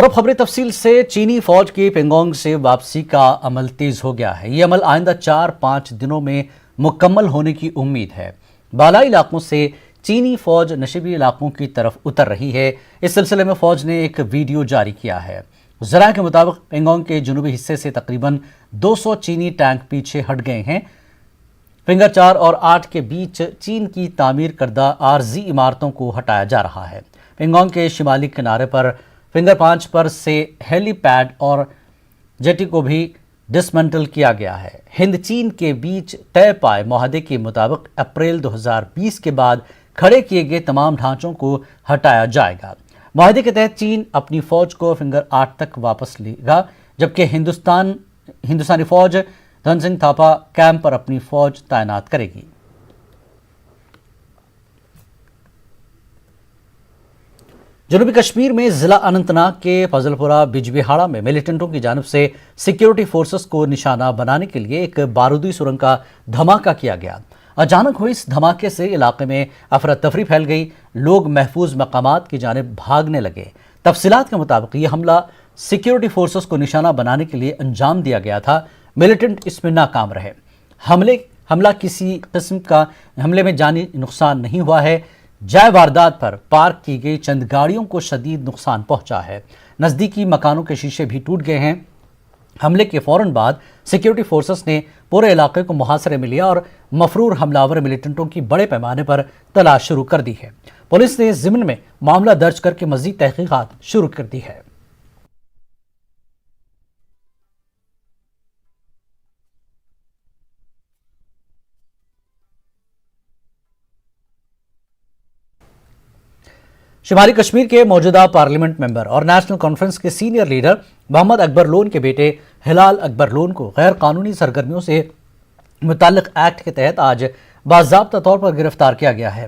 और खबरें तफसील से। चीनी फौज की पेंगोंग से वापसी का अमल तेज हो गया है। ये अमल आइंदा 4-5 दिनों में मुकम्मल होने की उम्मीद है। बालाई इलाकों से चीनी फौज नशीबी इलाकों की तरफ उतर रही है। इस सिलसिले में फौज ने एक वीडियो जारी किया है। ज़राए के मुताबिक पेंगोंग के जुनूबी हिस्से से तकरीबन 200 चीनी टैंक पीछे हट गए हैं। फिंगर 4 और 8 के बीच चीन की तामीर करदा आरजी इमारतों को हटाया जा रहा है। पेंगोंग के शिमाली किनारे पर फिंगर 5 पर से हेलीपैड और जेटी को भी डिसमेंटल किया गया है। हिंद चीन के बीच तय पाए मुआहदे के मुताबिक अप्रैल 2020 के बाद खड़े किए गए तमाम ढांचों को हटाया जाएगा। मुआहदे के तहत चीन अपनी फौज को फिंगर 8 तक वापस लेगा, जबकि हिंदुस्तानी फौज धन सिंह थापा कैंप पर अपनी फौज तैनात करेगी। जनूबी कश्मीर में जिला अनंतनाग के फजलपुरा बिजबिहाड़ा में मिलिटेंटों की जानिब से सिक्योरिटी फोर्सेस को निशाना बनाने के लिए एक बारूदी सुरंग का धमाका किया गया। अचानक हुई इस धमाके से इलाके में अफरा तफरी फैल गई। लोग महफूज मकामात की जानिब भागने लगे। तफसीलात के मुताबिक ये हमला सिक्योरिटी फोर्सेस को निशाना बनाने के लिए अंजाम दिया गया था। मिलिटेंट इसमें नाकाम रहे। हमले में जानी नुकसान नहीं हुआ है। जाय वारदात पर पार्क की गई चंद गाड़ियों को शदीद नुकसान पहुंचा है। नज़दीकी मकानों के शीशे भी टूट गए हैं। हमले के फौरन बाद सिक्योरिटी फोर्सेस ने पूरे इलाके को मुहासरे में लिया और मफरूर हमलावर मिलिटेंटों की बड़े पैमाने पर तलाश शुरू कर दी है। पुलिस ने इस ज़िम्न में मामला दर्ज करके मज़ीद तहकीकात शुरू कर दी है। शुमाली कश्मीर के मौजूदा पार्लियामेंट मेंबर और नेशनल कॉन्फ्रेंस के सीनियर लीडर मोहम्मद अकबर लोन के बेटे हिलाल अकबर लोन को गैर कानूनी सरगर्मियों से मुताल्लिक एक्ट के तहत आज बाज़ाब्ता तौर पर गिरफ्तार किया गया है।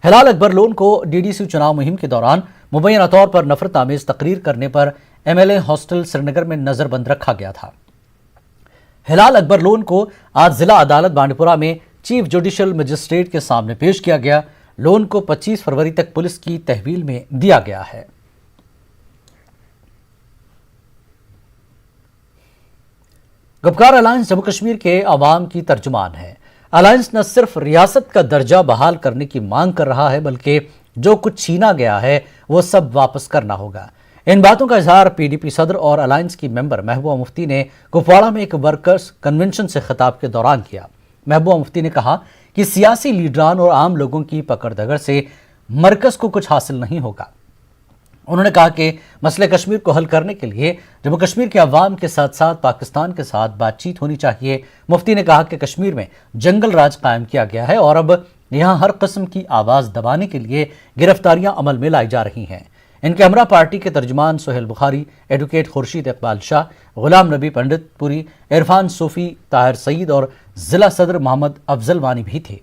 हिलाल अकबर लोन को डीडीसी चुनाव मुहिम के दौरान मुबैना तौर पर नफरत आमेज तकरीर करने पर MLA हॉस्टल श्रीनगर में नजरबंद रखा गया था। हिलाल अकबर लोन को आज जिला अदालत बांडीपुरा में चीफ जुडिशल मजिस्ट्रेट के सामने पेश किया गया। लोन को 25 फरवरी तक पुलिस की तहवील में दिया गया है। गपकार अलायंस जम्मू कश्मीर के अवाम की तर्जुमान है। अलायंस न सिर्फ रियासत का दर्जा बहाल करने की मांग कर रहा है, बल्कि जो कुछ छीना गया है वो सब वापस करना होगा। इन बातों का इजहार PDP सदर और अलायंस की मेंबर महबूबा मुफ्ती ने कुपवाड़ा में एक वर्कर्स कन्वेंशन से खिताब के दौरान किया। महबूबा मुफ्ती ने कहा कि सियासी लीडरान और आम लोगों की पकड़ दगड़ से मरकज को कुछ हासिल नहीं होगा। उन्होंने कहा कि मसले कश्मीर को हल करने के लिए जम्मू कश्मीर के अवाम के साथ साथ पाकिस्तान के साथ बातचीत होनी चाहिए। मुफ्ती ने कहा कि कश्मीर में जंगल राज कायम किया गया है और अब यहाँ हर किस्म की आवाज़ दबाने के लिए गिरफ्तारियां अमल में लाई जा रही हैं। इनके हमरा पार्टी के तर्जुमान सोहेल बुखारी, एडवोकेट खुर्शीद इकबाल शाह, गुलाम नबी पंडित पुरी, इरफान सूफी, ताहिर सईद और जिला सदर मोहम्मद अफजल वानी भी थे।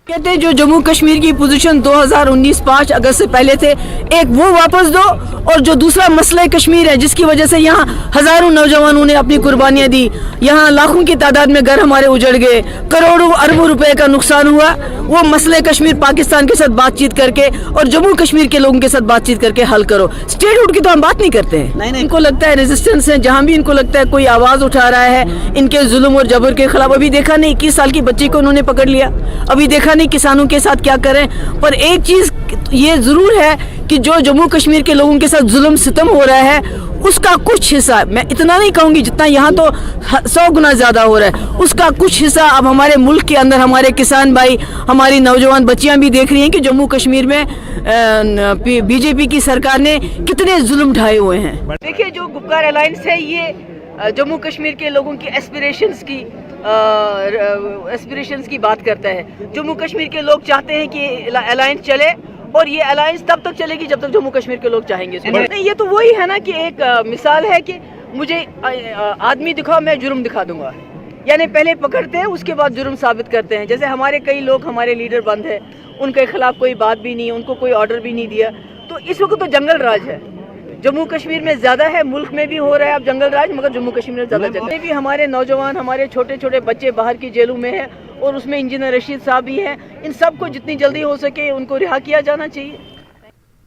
कहते जो जम्मू कश्मीर की पोजीशन 2019 5 अगस्त से पहले थे, एक वो वापस दो, और जो दूसरा मसला कश्मीर है जिसकी वजह से यहाँ हजारों नौजवानों ने अपनी कुर्बानियां दी, यहाँ लाखों की तादाद में घर हमारे उजड़ गए, करोड़ों अरबों रुपए का नुकसान हुआ, वो मसले कश्मीर पाकिस्तान के साथ बातचीत करके और जम्मू कश्मीर के लोगों के साथ बातचीत करके हल करो। स्टेटहुड की तो हम बात नहीं करते हैं। नहीं, इनको लगता है रेजिस्टेंस है, जहाँ भी इनको लगता है कोई आवाज उठा रहा है इनके जुल्म और जबर के खिलाफ। अभी देखा नहीं 21 साल की बच्ची को उन्होंने पकड़ लिया, अभी देखा नहीं किसानों के साथ क्या करें। पर एक चीज ये जरूर है कि जो जम्मू कश्मीर के लोगों के साथ जुल्म सितम हो रहा है उसका कुछ हिस्सा, मैं इतना नहीं कहूंगी जितना यहाँ तो 100 गुना ज्यादा हो रहा है, उसका कुछ हिस्सा अब हमारे मुल्क के अंदर हमारे किसान भाई, हमारी नौजवान बच्चियां भी देख रही हैं कि जम्मू कश्मीर में बीजेपी की सरकार ने कितने जुल्म ढाए हुए हैं। देखिए जो गपकार अलायंस है ये जम्मू कश्मीर के लोगों की एस्पिरेशंस की बात करता है। जम्मू कश्मीर के लोग चाहते हैं कि अलायंस चले, और ये अलायंस तब तक चलेगी जब तक जम्मू कश्मीर के लोग चाहेंगे। नहीं, ये तो वही है ना कि एक मिसाल है कि मुझे आदमी दिखाओ मैं जुर्म दिखा दूंगा, यानी पहले पकड़ते हैं उसके बाद जुर्म साबित करते हैं। जैसे हमारे कई लोग हमारे लीडर बंद है, उनके खिलाफ कोई बात भी नहीं, उनको कोई ऑर्डर भी नहीं दिया, तो इस वक्त तो जंगल राज है। जम्मू कश्मीर में ज्यादा है, मुल्क में भी हो रहा है अब जंगल राज, मगर जम्मू कश्मीर में ज्यादा जंगल भी। हमारे नौजवान, हमारे छोटे छोटे बच्चे बाहर की जेलों में है, और उसमें इंजीनियर रशीद साहब भी हैं। इन सब को जितनी जल्दी हो सके उनको रिहा किया जाना चाहिए।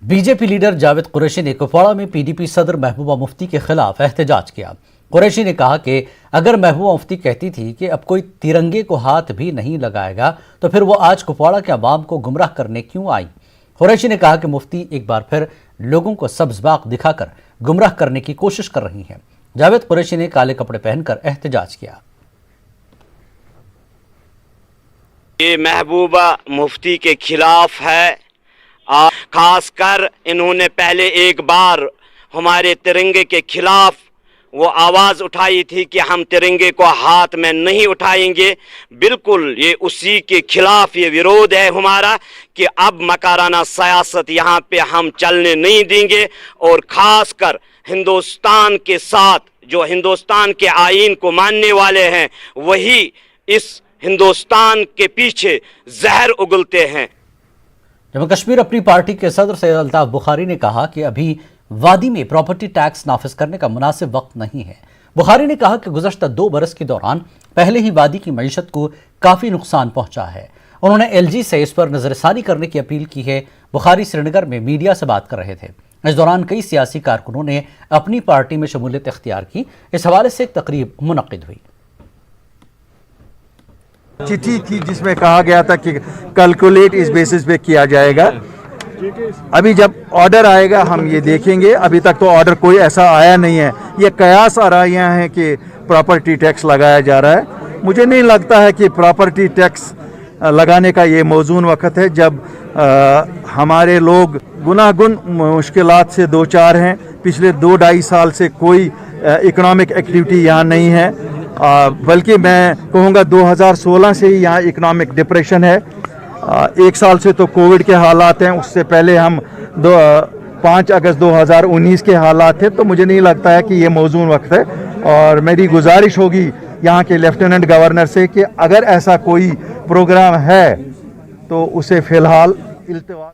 बीजेपी लीडर जावेद कुरैशी ने कुपवाड़ा में पीडीपी सदर महबूबा मुफ्ती के खिलाफ एहतजाज किया। कुरैशी ने कहा कि अगर महबूबा मुफ्ती कहती थी कि अब कोई तिरंगे को हाथ भी नहीं लगाएगा तो फिर वो आज कुपवाड़ा के अवाम को गुमराह करने क्यों आई। कुरैशी ने कहा कि मुफ्ती एक बार फिर लोगों को सब्ज़बाग दिखाकर गुमराह करने की कोशिश कर रही हैं। जावेद कुरैशी ने काले कपड़े पहनकर एहतजाज किया। ये महबूबा मुफ्ती के खिलाफ है। खासकर इन्होंने पहले एक बार हमारे तिरंगे के खिलाफ वो आवाज़ उठाई थी कि हम तिरंगे को हाथ में नहीं उठाएंगे। बिल्कुल ये उसी के खिलाफ ये विरोध है हमारा कि अब मकाराना सियासत यहाँ पे हम चलने नहीं देंगे। और ख़ासकर हिंदुस्तान के साथ जो हिंदुस्तान के आईन को मानने वाले हैं वही इस हिंदुस्तान के पीछे जहर उगलते हैं। जम्मू कश्मीर अपनी पार्टी के सदर सैयद अल्ताफ बुखारी ने कहा कि अभी वादी में प्रॉपर्टी टैक्स नाफिज करने का मुनासिब वक्त नहीं है। बुखारी ने कहा कि गुज़श्ता 2 बरस के दौरान पहले ही वादी की मईशत को काफ़ी नुकसान पहुंचा है। उन्होंने LG से इस पर नज़रसानी करने की अपील की है। बुखारी श्रीनगर में मीडिया से बात कर रहे थे। इस दौरान कई सियासी कारकुनों ने अपनी पार्टी में शमूलियत इख्तियार की। इस हवाले से एक तकरीब मुनक्किद हुई। चिट्ठी थी जिसमें कहा गया था कि कैलकुलेट इस बेसिस पे किया जाएगा। अभी जब ऑर्डर आएगा हम ये देखेंगे। अभी तक तो ऑर्डर कोई ऐसा आया नहीं है। ये कयास आ रहा है कि प्रॉपर्टी टैक्स लगाया जा रहा है। मुझे नहीं लगता है कि प्रॉपर्टी टैक्स लगाने का ये मौजून वक्त है जब हमारे लोग गुनागुन मुश्किलात से दो चार हैं। पिछले 2-2.5 साल से कोई इकोनॉमिक एक्टिविटी यहाँ नहीं है, बल्कि मैं कहूँगा 2016 से ही यहाँ इकोनॉमिक डिप्रेशन है। 1 साल से तो कोविड के हालात हैं, उससे पहले हम 5 अगस्त 2019 के हालात थे। तो मुझे नहीं लगता है कि ये मौजून वक्त है। और मेरी गुजारिश होगी यहाँ के लेफ्टिनेंट गवर्नर से कि अगर ऐसा कोई प्रोग्राम है तो उसे फ़िलहाल इल्तिवा।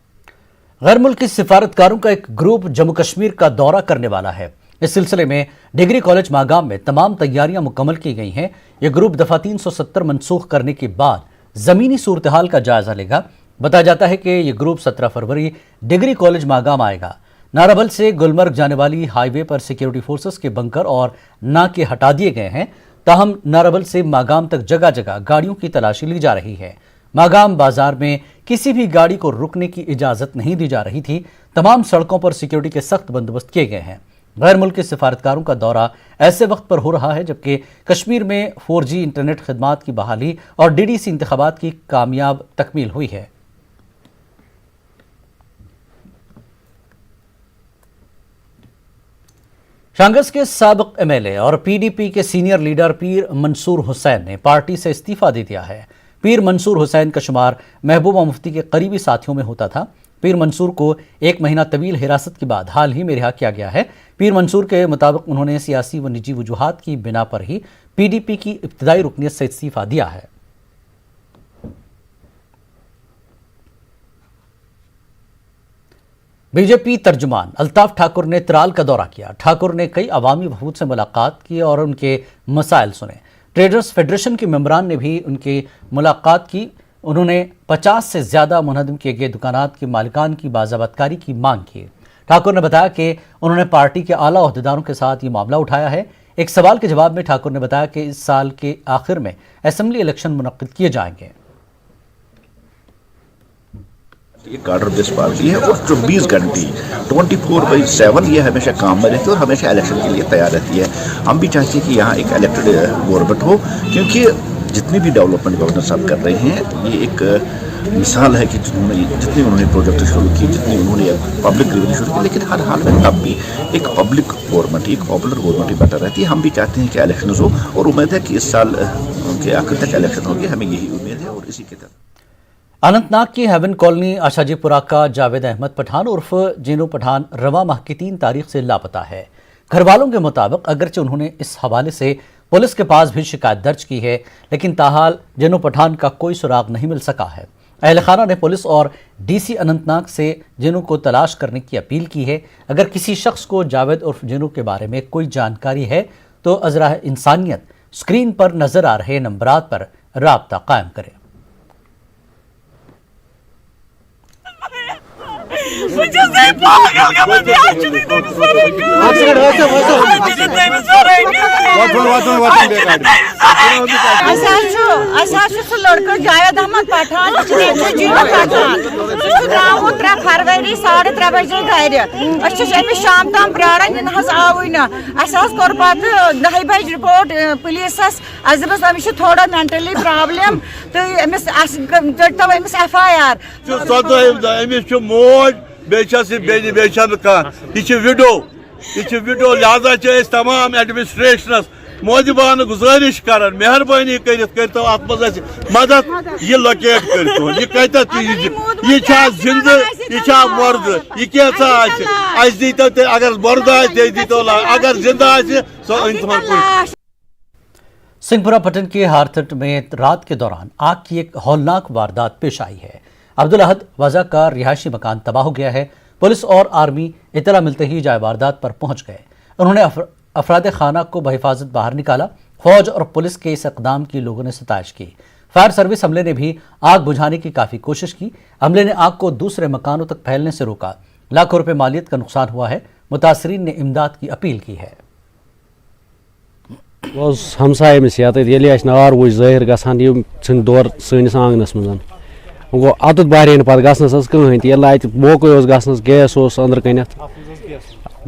गैर मुल्की सिफारतकारों का एक ग्रुप जम्मू कश्मीर का दौरा करने वाला है। इस सिलसिले में डिग्री कॉलेज मागाम में तमाम तैयारियां मुकम्मल की गई हैं। यह ग्रुप दफ़ा 370 मनसूख करने के बाद ज़मीनी सूरत हाल का जायजा लेगा। बताया जाता है कि यह ग्रुप 17 फरवरी डिग्री कॉलेज मागाम आएगा। नाराबल से गुलमर्ग जाने वाली हाईवे पर सिक्योरिटी फोर्सेस के बंकर और नाके हटा दिए गए हैं। ताहम नाराबल से मागाम तक जगह जगह गाड़ियों की तलाशी ली जा रही है। मागाम बाजार में किसी भी गाड़ी को रुकने की इजाज़त नहीं दी जा रही थी। तमाम सड़कों पर सिक्योरिटी के सख्त बंदोबस्त किए गए हैं। गैर मुल्की सिफारतकारों का दौरा ऐसे वक्त पर हो रहा है जबकि कश्मीर में 4G इंटरनेट खिदमात की बहाली और DDC इंतखाबात की कामयाब तकमील हुई है। शांगस के साबिक MLA और PDP के सीनियर लीडर पीर मंसूर हुसैन ने पार्टी से इस्तीफा दे दिया है। पीर मंसूर हुसैन का शुमार महबूबा मुफ्ती के करीबी साथियों में होता था। पीर मंसूर को 1 महीना तवील हिरासत के बाद हाल ही में रिहा किया गया है। पीर मंसूर के मुताबिक उन्होंने सियासी व निजी वजूहात की बिना पर ही PDP की इब्तदाई रुकनियत से इस्तीफा दिया है। बीजेपी तर्जुमान अल्ताफ ठाकुर ने त्राल का दौरा किया। ठाकुर ने कई अवामी वफूद से मुलाकात की और उनके मसाइल सुने। ट्रेडर्स फेडरेशन के मेंबरान ने भी उनकी मुलाकात की। उन्होंने 50 से ज़्यादा मुनहदम किए गए दुकानात के मालिकान की बाज़ाबतकारी की मांग की। ठाकुर ने बताया कि उन्होंने पार्टी के आला ओहदेदारों के साथ ये मामला उठाया है। एक सवाल के जवाब में ठाकुर ने बताया कि इस साल के आखिर में असेंबली इलेक्शन मुनक्किद किए जाएंगे। ये कार्डर बेस्ड पार्टी है और 24 घंटे 24/7 ये हमेशा काम में रहती है और हमेशा इलेक्शन के लिए तैयार रहती है। हम भी चाहते हैं कि यहाँ एक इलेक्टेड गवर्नमेंट हो, क्योंकि जितनी भी डेवलपमेंट गवर्नर साहब कर रहे हैं ये एक मिसाल है कि जितने उन्होंने प्रोजेक्ट शुरू किए, जितनी उन्होंने पब्लिक रेवेन्यू शुरू की, लेकिन हर हाल में तब भी एक पब्लिक गवर्नमेंट, एक पॉपुलर गवर्नमेंट ही बेटर रहती है। हम भी चाहते हैं कि इलेक्शन हो और उम्मीद है कि इस साल के आखिर तक इलेक्शन होगी। हमें यही उम्मीद है और इसी के तहत अनंतनाग की हेवन कॉलोनी आशाजीपुरा का जावेद अहमद पठान उर्फ जीनू पठान रवा माह की 3 तारीख से लापता है। घर वालों के मुताबिक अगरचे उन्होंने इस हवाले से पुलिस के पास भी शिकायत दर्ज की है, लेकिन ताहाल जीनू पठान का कोई सुराग नहीं मिल सका है। अहल खाना ने पुलिस और DC अनंतनाग से जीनू को तलाश करने की अपील की है। अगर किसी शख्स को जावेद उर्फ जीनू के बारे में कोई जानकारी है तो अज़राह इंसानियत स्क्रीन पर नजर आ रहे नंबरात पर राब्ता कायम करें। سہ لڑکہ جاوید احمد پٹھان جیو پٹھان سہ 3 فروری 3:30 بجے گھر امس شام تام پیاران یہ آوی نا کور پتہ 10 بجے رپورٹ پولیسس دس امس تھوڑا مینٹلی پرابلم تو امس ٹو امس FIR امس موج بیٚیہِ بیٚیہِ کانٛہہ یہِ چھِ وِڈو لہذا تمام ایڈمنسٹریشنس مودبانہ گزارش کران مہربانی کرتو ات مز مدد یہ لوکیٹ کرتو یہ کتت یہ زندہ یہ مرد یہ کیسا اس دیتو اگر مرد آئے دیتو اگر زندہ آئے سو انتہا سنگھپورہ پٹن کے ہارتھٹ میں رات کے دوران آگ کی ایک ہولناک واردات پیش آئی ہے۔ عبدالاحد وضع کا رہائشی مکان تباہ ہو گیا ہے۔ پولیس اور آرمی اطلاع ملتے ہی جائے واردات پر پہنچ گئے۔ انہوں نے افراد خانہ کو بحفاظت باہر نکالا۔ فوج اور پولیس کے اس اقدام کی لوگوں نے ستائش کی۔ فائر سروس عملے نے بھی آگ بجھانے کی کافی کوشش کی۔ عملے نے آگ کو دوسرے مکانوں تک پھیلنے سے روکا۔ لاکھوں روپے مالیت کا نقصان ہوا ہے۔ متاثرین نے امداد کی اپیل کی ہے۔ ہمسائے امس ییٚلہِ نار وٕچھ ظٲہِر گژھان یِم ژھٕنۍ دورٕ سٲنِس آنٛگنَس منٛز گوٚو اَتُتھ بہرے نہٕ پَتہٕ گژھنَس حظ کٕہٕنۍ تہِ ییٚلہِ اَتہِ موقعے اوس گژھنَس گیس اوس أنٛدرٕ کَنٮ۪تھ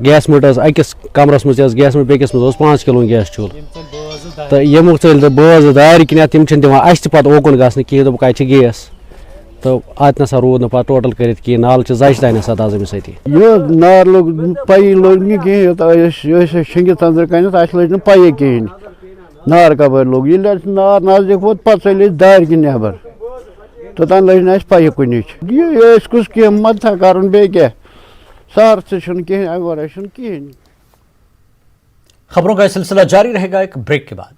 گیس مٔٹ ٲس أکِس کَمرَس منٛز تہِ ٲس گیس مٔٹ بیٚکِس منٛز اوس 5 کِلوُن گیس چوٗلہٕ تہٕ ییٚمیُک ژٔلۍ تہٕ بٲژ دارِ کِنٮ۪تھ تِم چھِنہٕ دِوان اَسہِ تہِ پَتہٕ اوکُن گژھنہٕ کِہیٖنۍ دوٚپُکھ اَتہِ چھِ گیس تہٕ اَتہِ نَسا روٗد نہٕ پَتہٕ ٹوٹَل کٔرِتھ کِہیٖنۍ نالہٕ چھِ زَچہِ تانۍ آسان اَز أمِس أتی یہِ نار لوٚگ پَیی لوٚگ نہٕ کِہیٖنۍ أسۍ ٲسۍ شٔنگِتھ أنٛدرٕ کَنٮ۪تھ اَسہِ لٔج نہٕ پَیی کِہیٖنۍ نار کَپٲرۍ لوٚگ ییٚلہِ اَسہِ نار نزدیٖک ووت پَتہٕ ژٔلۍ أسۍ دارِ کِنۍ نٮ۪بر توٚتام لٔج نہٕ اَسہِ پَیی کُنِچ یہِ ٲسۍ کُس کینٛہہ مدتھا کَرُن بیٚیہِ کیٛاہ سہر تہِ چھُنہٕ کِہیٖنۍ اَمہِ وَرٲے چھُنہٕ کِہیٖنۍ۔ خبروں کا سلسلہ جاری رہے گا ایک بریک کے بعد۔